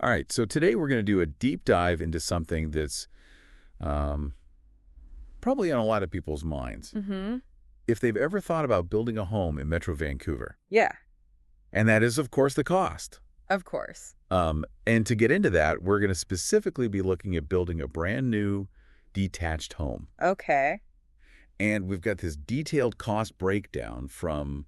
All right, so today we're going to do a deep dive into something that's probably on a lot of people's minds. If they've ever thought about building a home in Metro Vancouver. Yeah. And that is, of course, the cost. Of course. And to get into that, we're going to specifically be looking at building a brand new detached home. Okay. And we've got this detailed cost breakdown from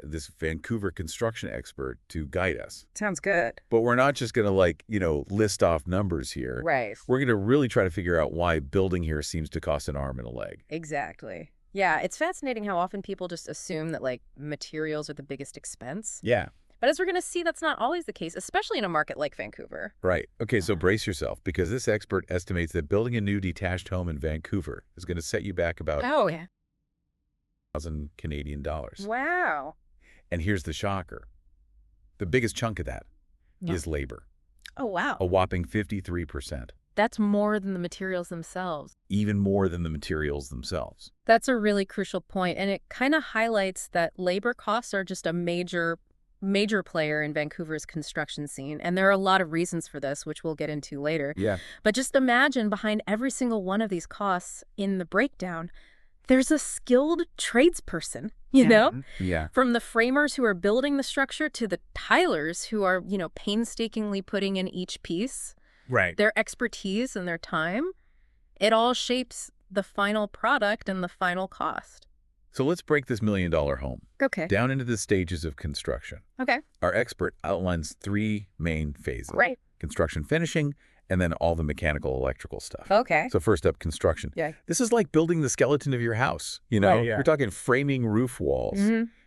this Vancouver construction expert to guide us. Sounds good. But we're not just going to list off numbers here. Right. We're going to really try to figure out why building here seems to cost an arm and a leg. Exactly. Yeah, it's fascinating how often people just assume that, materials are the biggest expense. Yeah. But as we're going to see, that's not always the case, especially in a market like Vancouver. Right. Okay, so brace yourself, because this expert estimates that building a new detached home in Vancouver is going to set you back about $1,000 Canadian dollars. Wow. And here's the shocker. The biggest chunk of that is labor. Oh, wow. A whopping 53%. That's more than the materials themselves. Even more than the materials themselves. That's a really crucial point, and it kind of highlights that labor costs are just a major player in Vancouver's construction scene. And there are a lot of reasons for this, which we'll get into later. Yeah. But just imagine behind every single one of these costs in the breakdown, there's a skilled tradesperson, you know? Yeah. From the framers who are building the structure to the tilers who are, painstakingly putting in each piece. Right. Their expertise and their time, it all shapes the final product and the final cost. So let's break this $1 million home down into the stages of construction. Okay. Our expert outlines 3 main phases. Right. Construction finishing, and then all the mechanical, electrical stuff. Okay. So first up, construction. Yeah. This is like building the skeleton of your house, Right, You're talking framing roof walls.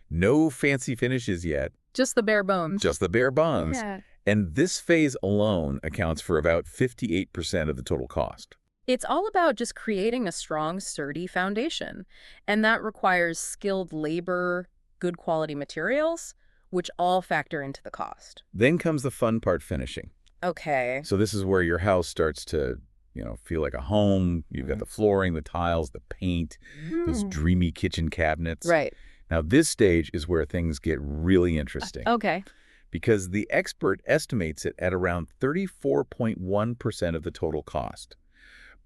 No fancy finishes yet. Just the bare bones. Just the bare bones. Yeah. And this phase alone accounts for about 58% of the total cost. It's all about just creating a strong, sturdy foundation. And that requires skilled labor, good quality materials, which all factor into the cost. Then comes the fun part, finishing. Okay. So this is where your house starts to, feel like a home. You've got the flooring, the tiles, the paint, those dreamy kitchen cabinets. Right. Now, this stage is where things get really interesting. Okay. Because the expert estimates it at around 34.1% of the total cost.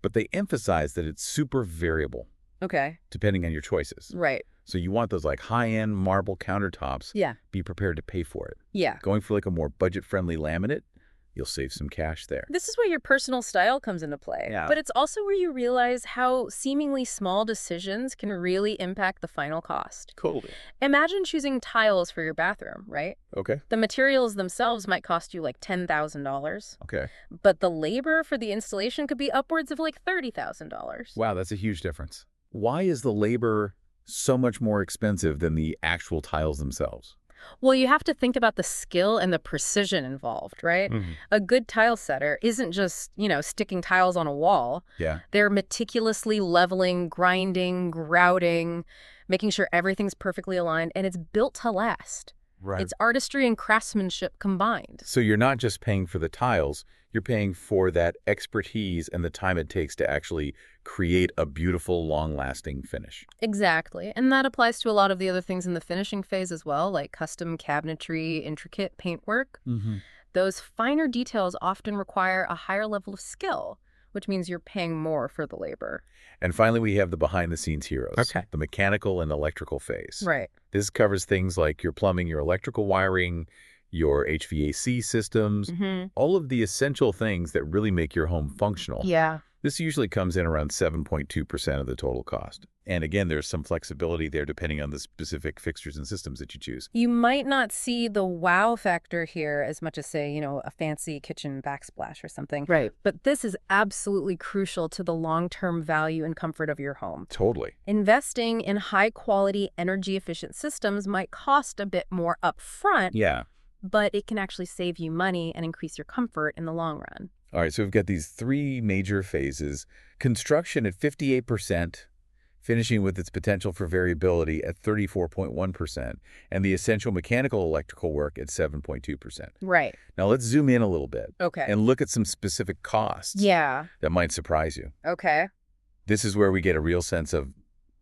But they emphasize that it's super variable. Okay. Depending on your choices. Right. So you want those high-end marble countertops. Yeah. Be prepared to pay for it. Yeah. Going for a more budget-friendly laminate, you'll save some cash there. This is where your personal style comes into play. Yeah. But it's also where you realize how seemingly small decisions can really impact the final cost. Totally. Imagine choosing tiles for your bathroom, right? Okay. The materials themselves might cost you $10,000. Okay. But the labor for the installation could be upwards of $30,000. Wow, that's a huge difference. Why is the labor so much more expensive than the actual tiles themselves? Well, you have to think about the skill and the precision involved, right? A good tile setter isn't just, sticking tiles on a wall. Yeah. They're meticulously leveling, grinding, grouting, making sure everything's perfectly aligned, and it's built to last. Right. It's artistry and craftsmanship combined. So you're not just paying for the tiles, you're paying for that expertise and the time it takes to actually create a beautiful, long-lasting finish. Exactly. And that applies to a lot of the other things in the finishing phase as well, like custom cabinetry, intricate paintwork. Those finer details often require a higher level of skill, which means you're paying more for the labor. And finally, we have the behind-the-scenes heroes. Okay. The mechanical and electrical phase. Right. This covers things like your plumbing, your electrical wiring, your HVAC systems, all of the essential things that really make your home functional. Yeah. This usually comes in around 7.2% of the total cost. And again, there's some flexibility there depending on the specific fixtures and systems that you choose. You might not see the wow factor here as much as, say, a fancy kitchen backsplash or something. Right. But this is absolutely crucial to the long-term value and comfort of your home. Totally. Investing in high-quality, energy-efficient systems might cost a bit more upfront. Yeah. But it can actually save you money and increase your comfort in the long run. All right, so we've got these 3 major phases. Construction at 58%, finishing with its potential for variability at 34.1%, and the essential mechanical electrical work at 7.2%. Right. Now let's zoom in a little bit. Okay. And look at some specific costs. Yeah. That might surprise you. Okay. This is where we get a real sense of,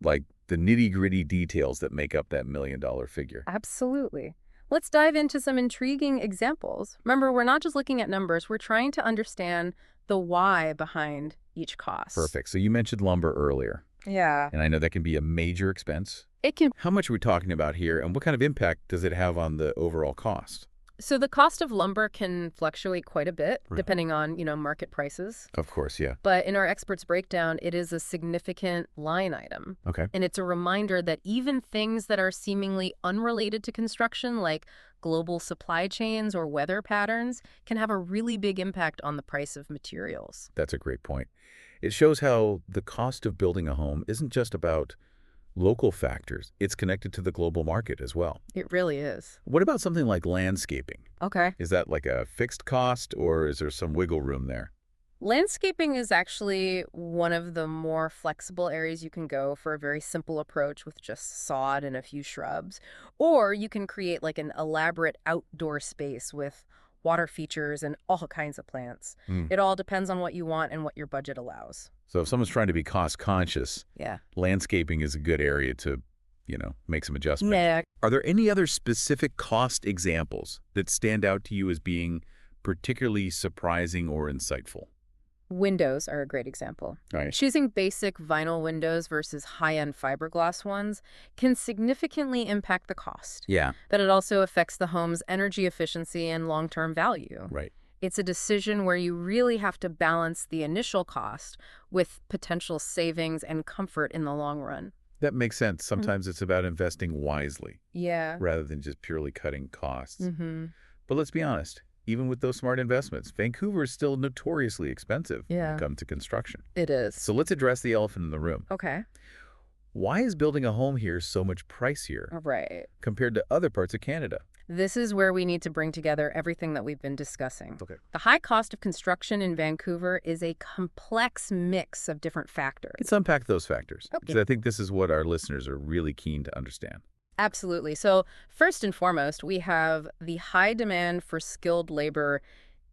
the nitty-gritty details that make up that $1 million figure. Absolutely. Let's dive into some intriguing examples. Remember, we're not just looking at numbers, we're trying to understand the why behind each cost. Perfect. So you mentioned lumber earlier. Yeah. And I know that can be a major expense. It can. How much are we talking about here, and what kind of impact does it have on the overall cost? So the cost of lumber can fluctuate quite a bit, Right. depending on, market prices. Of course, yeah. But in our experts breakdown, it is a significant line item. Okay. And it's a reminder that even things that are seemingly unrelated to construction, like global supply chains or weather patterns, can have a really big impact on the price of materials. That's a great point. It shows how the cost of building a home isn't just about local factors. It's connected to the global market as well. It really is. What about something like landscaping? Okay. Is that like a fixed cost, or is there some wiggle room there? Landscaping is actually one of the more flexible areas you can go for a very simple approach with just sod and a few shrubs. Or you can create like an elaborate outdoor space with water features and all kinds of plants. It all depends on what you want and what your budget allows. So if someone's trying to be cost conscious, Yeah. landscaping is a good area to, make some adjustments. Yeah. Are there any other specific cost examples that stand out to you as being particularly surprising or insightful? Windows are a great example. Right. Choosing basic vinyl windows versus high-end fiberglass ones can significantly impact the cost. Yeah. But it also affects the home's energy efficiency and long-term value. Right. It's a decision where you really have to balance the initial cost with potential savings and comfort in the long run. That makes sense. Sometimes it's about investing wisely Yeah. rather than just purely cutting costs. Mm-hmm. But let's be honest, even with those smart investments, Vancouver is still notoriously expensive when Yeah. it comes to construction. It is. So let's address the elephant in the room. Okay. Why is building a home here so much pricier All right. compared to other parts of Canada? This is where we need to bring together everything that we've been discussing. Okay. The high cost of construction in Vancouver is a complex mix of different factors. Let's unpack those factors, Okay. because I think this is what our listeners are really keen to understand. Absolutely. So first and foremost, we have the high demand for skilled labor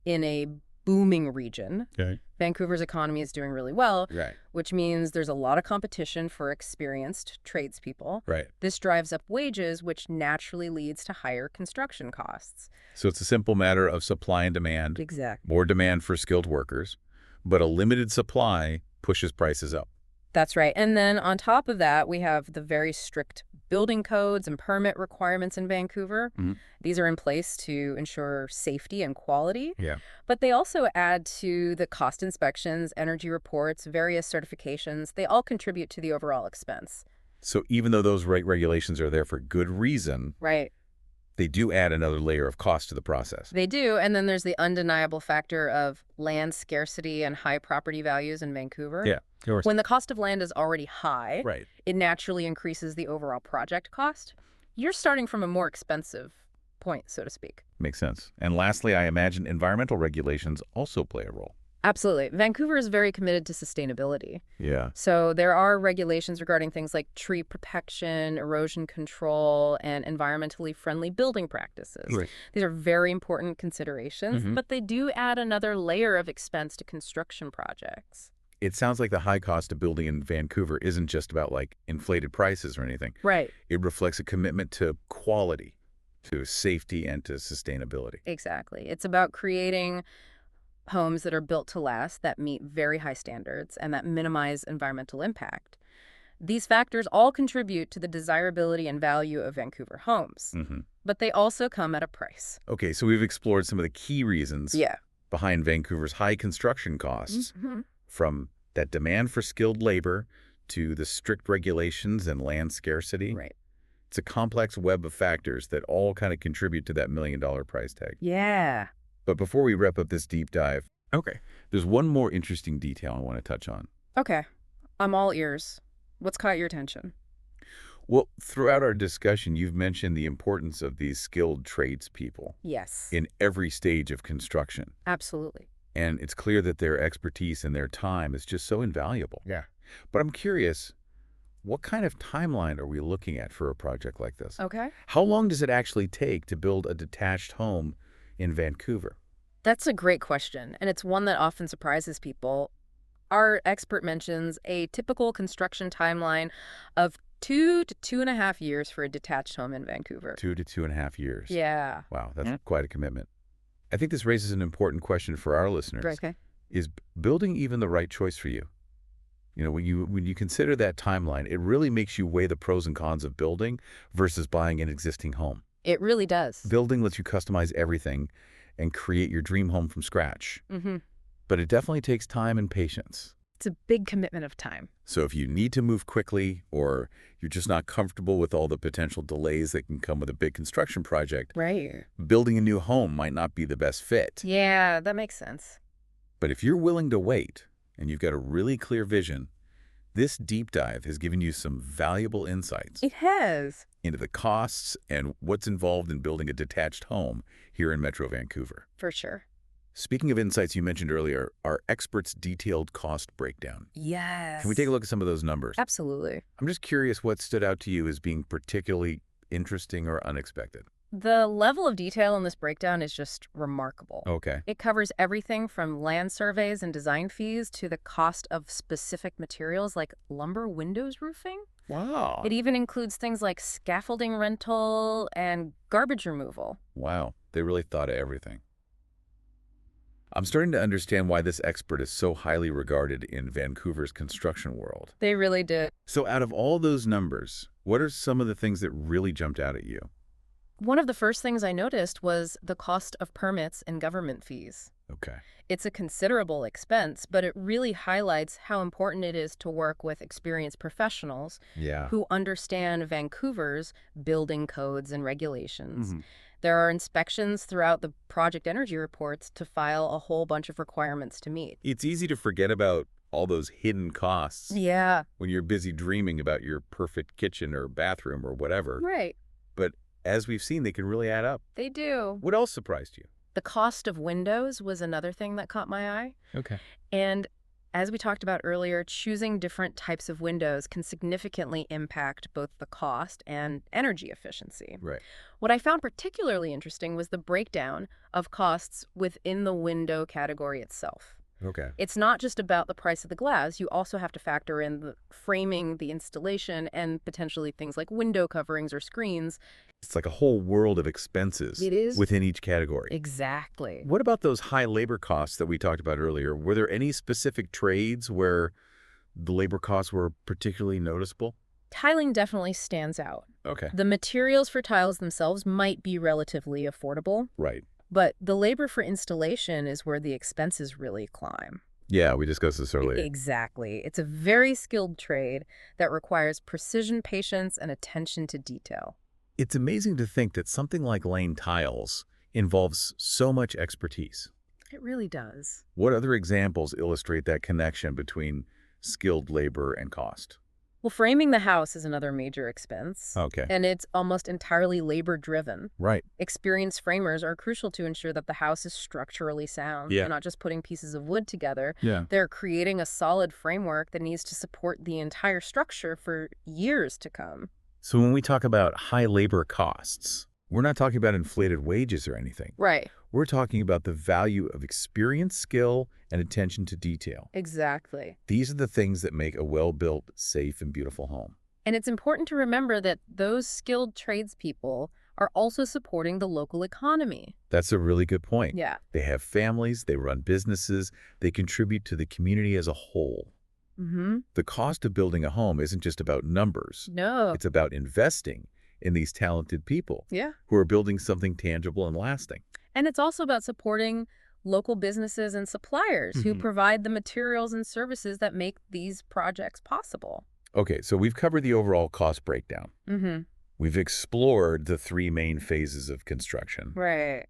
in a booming region. Okay. Vancouver's economy is doing really well, Right. which means there's a lot of competition for experienced tradespeople. Right. This drives up wages, which naturally leads to higher construction costs. So it's a simple matter of supply and demand, Exactly. more demand for skilled workers, but a limited supply pushes prices up. That's right. And then on top of that, we have the very strict building codes and permit requirements in Vancouver. Mhm. These are in place to ensure safety and quality. Yeah. But they also add to the cost inspections, energy reports, various certifications. They all contribute to the overall expense. So even though those regulations are there for good reason, Right. they do add another layer of cost to the process. They do. And then there's the undeniable factor of land scarcity and high property values in Vancouver. Yeah, of course. When the cost of land is already high, Right. it naturally increases the overall project cost. You're starting from a more expensive point, so to speak. Makes sense. And lastly, I imagine environmental regulations also play a role. Absolutely. Vancouver is very committed to sustainability. Yeah. So there are regulations regarding things like tree protection, erosion control, and environmentally friendly building practices. Right. These are very important considerations, Mhm. but they do add another layer of expense to construction projects. It sounds like the high cost of building in Vancouver isn't just about like inflated prices or anything. Right. It reflects a commitment to quality, to safety, and to sustainability. Exactly. It's about creating homes that are built to last, that meet very high standards, and that minimize environmental impact. These factors all contribute to the desirability and value of Vancouver homes, but they also come at a price. Okay, so we've explored some of the key reasons Yeah. behind Vancouver's high construction costs, Mhm. from that demand for skilled labor to the strict regulations and land scarcity. Right. It's a complex web of factors that all kind of contribute to that $1 million price tag. Yeah. But before we wrap up this deep dive, there's one more interesting detail I want to touch on. Okay. I'm all ears. What's caught your attention? Well, throughout our discussion, you've mentioned the importance of these skilled tradespeople Yes. in every stage of construction. Absolutely. And it's clear that their expertise and their time is just so invaluable. Yeah. But I'm curious, what kind of timeline are we looking at for a project like this? Okay. How long does it actually take to build a detached home in Vancouver? That's a great question, and it's one that often surprises people. Our expert mentions a typical construction timeline of 2 to 2.5 years for a detached home in Vancouver. 2 to 2.5 years. Yeah. Wow, that's quite a commitment. I think this raises an important question for our listeners. Okay. Is building even the right choice for you? You know, when you consider that timeline, it really makes you weigh the pros and cons of building versus buying an existing home. It really does. Building lets you customize everything and create your dream home from scratch. But it definitely takes time and patience. It's a big commitment of time. So if you need to move quickly or you're just not comfortable with all the potential delays that can come with a big construction project, Right. building a new home might not be the best fit. Yeah, that makes sense. But if you're willing to wait and you've got a really clear vision, this deep dive has given you some valuable insights It has. into the costs and what's involved in building a detached home here in Metro Vancouver. For sure. Speaking of insights you mentioned earlier, our experts' detailed cost breakdown. Yes. Can we take a look at some of those numbers? Absolutely. I'm just curious what stood out to you as being particularly interesting or unexpected. The level of detail in this breakdown is just remarkable. Okay. It covers everything from land surveys and design fees to the cost of specific materials like lumber windows roofing. Wow. It even includes things like scaffolding rental and garbage removal. Wow. They really thought of everything. I'm starting to understand why this expert is so highly regarded in Vancouver's construction world. They really did. So out of all those numbers, what are some of the things that really jumped out at you? One of the first things I noticed was the cost of permits and government fees. Okay. It's a considerable expense, but it really highlights how important it is to work with experienced professionals who understand Vancouver's building codes and regulations. There are inspections throughout the project energy reports to file a whole bunch of requirements to meet. It's easy to forget about all those hidden costs Yeah. when you're busy dreaming about your perfect kitchen or bathroom or whatever. Right. But as we've seen, they can really add up. They do. What else surprised you? The cost of windows was another thing that caught my eye. Okay. And as we talked about earlier, choosing different types of windows can significantly impact both the cost and energy efficiency. Right. What I found particularly interesting was the breakdown of costs within the window category itself. Okay. It's not just about the price of the glass. You also have to factor in the framing, the installation, and potentially things like window coverings or screens. It's like a whole world of expenses It is. within each category. Exactly. What about those high labor costs that we talked about earlier? Were there any specific trades where the labor costs were particularly noticeable? Tiling definitely stands out. Okay. The materials for tiles themselves might be relatively affordable, Right. but the labor for installation is where the expenses really climb. Yeah, we discussed this earlier. Exactly. It's a very skilled trade that requires precision, patience, and attention to detail. It's amazing to think that something like laying tiles involves so much expertise. It really does. What other examples illustrate that connection between skilled labor and cost? Well, framing the house is another major expense. Okay. And it's almost entirely labor-driven. Right. Experienced framers are crucial to ensure that the house is structurally sound. Yeah. They're not just putting pieces of wood together. Yeah. They're creating a solid framework that needs to support the entire structure for years to come. So when we talk about high labor costs, we're not talking about inflated wages or anything. Right. We're talking about the value of experience, skill, and attention to detail. Exactly. These are the things that make a well-built, safe, and beautiful home. And it's important to remember that those skilled tradespeople are also supporting the local economy. That's a really good point. Yeah. They have families, they run businesses, they contribute to the community as a whole. The cost of building a home isn't just about numbers. No. It's about investing in these talented people Yeah. who are building something tangible and lasting. And it's also about supporting local businesses and suppliers who provide the materials and services that make these projects possible. Okay, so we've covered the overall cost breakdown. We've explored the three main phases of construction. Right.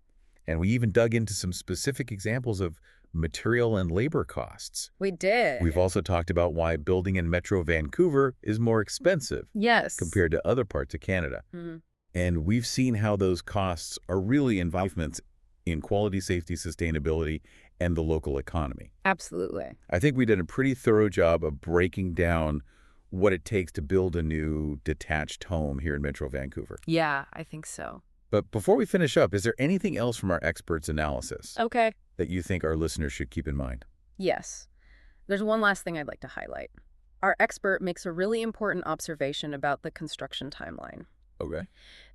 And we even dug into some specific examples of material and labor costs. We did. We've also talked about why building in Metro Vancouver is more expensive Yes. compared to other parts of Canada. And we've seen how those costs are really investments in quality, safety, sustainability, and the local economy. Absolutely. I think we did a pretty thorough job of breaking down what it takes to build a new detached home here in Metro Vancouver. Yeah, I think so. But before we finish up, is there anything else from our experts' analysis Okay. that you think our listeners should keep in mind? Yes. There's one last thing I'd like to highlight. our expert makes a really important observation about the construction timeline. Okay.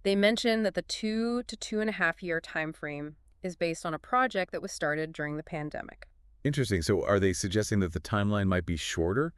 They mention that the 2 to 2.5 year time frame is based on a project that was started during the pandemic. Interesting. So are they suggesting that the timeline might be shorter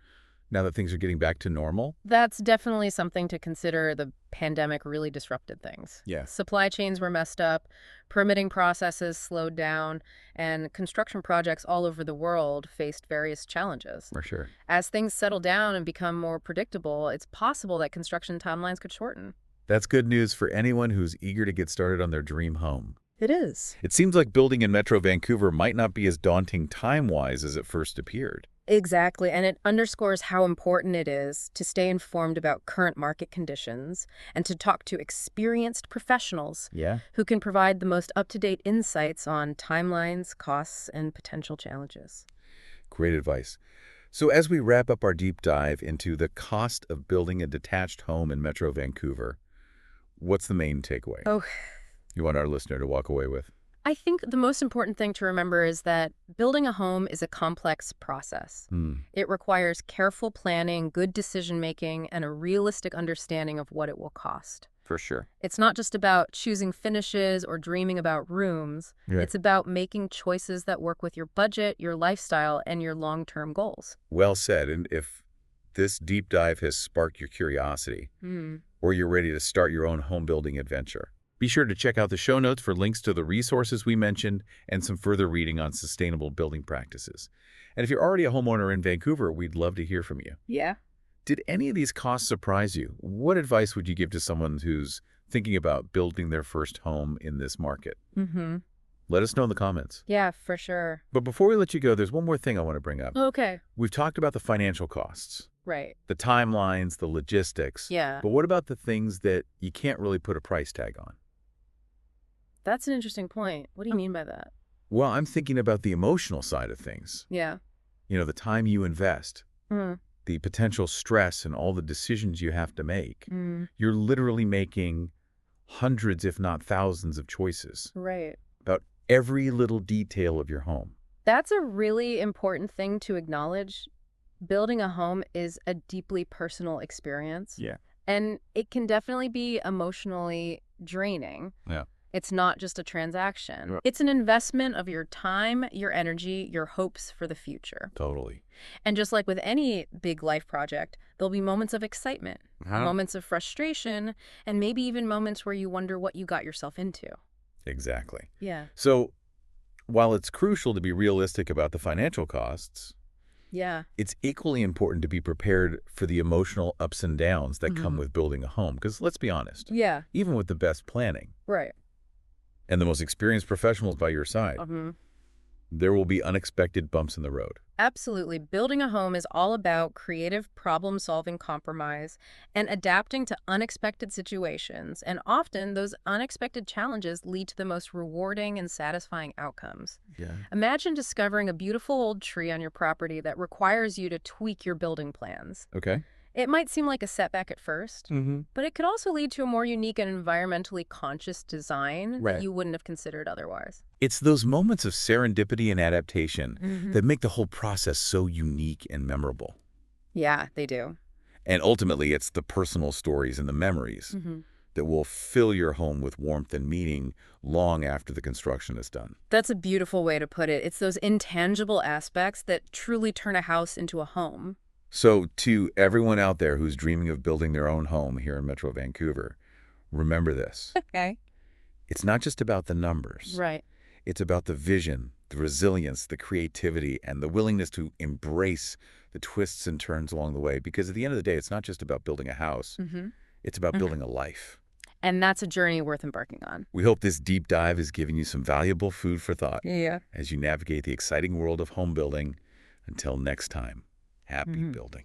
now that things are getting back to normal? That's definitely something to consider. The pandemic really disrupted things. Yeah. Supply chains were messed up, permitting processes slowed down, and construction projects all over the world faced various challenges. For sure. As things settle down and become more predictable, it's possible that construction timelines could shorten. That's good news for anyone who's eager to get started on their dream home. It is. It seems like building in Metro Vancouver might not be as daunting time-wise as it first appeared. Exactly, and it underscores how important it is to stay informed about current market conditions and to talk to experienced professionals who can provide the most up-to-date insights on timelines, costs, and potential challenges. Great advice. So as we wrap up our deep dive into the cost of building a detached home in Metro Vancouver, what's the main takeaway you want our listener to walk away with? I think the most important thing to remember is that building a home is a complex process. It requires careful planning, good decision-making, and a realistic understanding of what it will cost. For sure. It's not just about choosing finishes or dreaming about rooms. Right. It's about making choices that work with your budget, your lifestyle, and your long-term goals. Well said. And if this deep dive has sparked your curiosity, or you're ready to start your own home building adventure, be sure to check out the show notes for links to the resources we mentioned and some further reading on sustainable building practices. And if you're already a homeowner in Vancouver, we'd love to hear from you. Yeah. Did any of these costs surprise you? What advice would you give to someone who's thinking about building their first home in this market? Let us know in the comments. Yeah, for sure. But before we let you go, there's one more thing I want to bring up. Okay. We've talked about the financial costs, Right. the timelines, the logistics. Yeah. But what about the things that you can't really put a price tag on? That's an interesting point. What do you mean by that? Well, I'm thinking about the emotional side of things. Yeah. You know, the time you invest, the potential stress and all the decisions you have to make. You're literally making hundreds, if not thousands, of choices Right. about every little detail of your home. That's a really important thing to acknowledge. Building a home is a deeply personal experience. Yeah. And it can definitely be emotionally draining. Yeah. It's not just a transaction. Right. It's an investment of your time, your energy, your hopes for the future. Totally. And just like with any big life project, there'll be moments of excitement, moments of frustration, and maybe even moments where you wonder what you got yourself into. Exactly. Yeah. So while it's crucial to be realistic about the financial costs, Yeah. it's equally important to be prepared for the emotional ups and downs that come with building a home. Because let's be honest, Yeah. even with the best planning Right. and the most experienced professionals by your side, there will be unexpected bumps in the road. Absolutely. Building a home is all about creative problem-solving compromise and adapting to unexpected situations. And often those unexpected challenges lead to the most rewarding and satisfying outcomes. Yeah. Imagine discovering a beautiful old tree on your property that requires you to tweak your building plans. Okay. It might seem like a setback at first, but it could also lead to a more unique and environmentally conscious design that you wouldn't have considered otherwise. It's those moments of serendipity and adaptation that make the whole process so unique and memorable. Yeah, they do. And ultimately, it's the personal stories and the memories that will fill your home with warmth and meaning long after the construction is done. That's a beautiful way to put it. It's those intangible aspects that truly turn a house into a home. So to everyone out there who's dreaming of building their own home here in Metro Vancouver, remember this. Okay. It's not just about the numbers. Right. It's about the vision, the resilience, the creativity, and the willingness to embrace the twists and turns along the way. Because at the end of the day, it's not just about building a house. It's about building a life. And that's a journey worth embarking on. We hope this deep dive is giving you some valuable food for thought as you navigate the exciting world of home building. Until next time, happy building.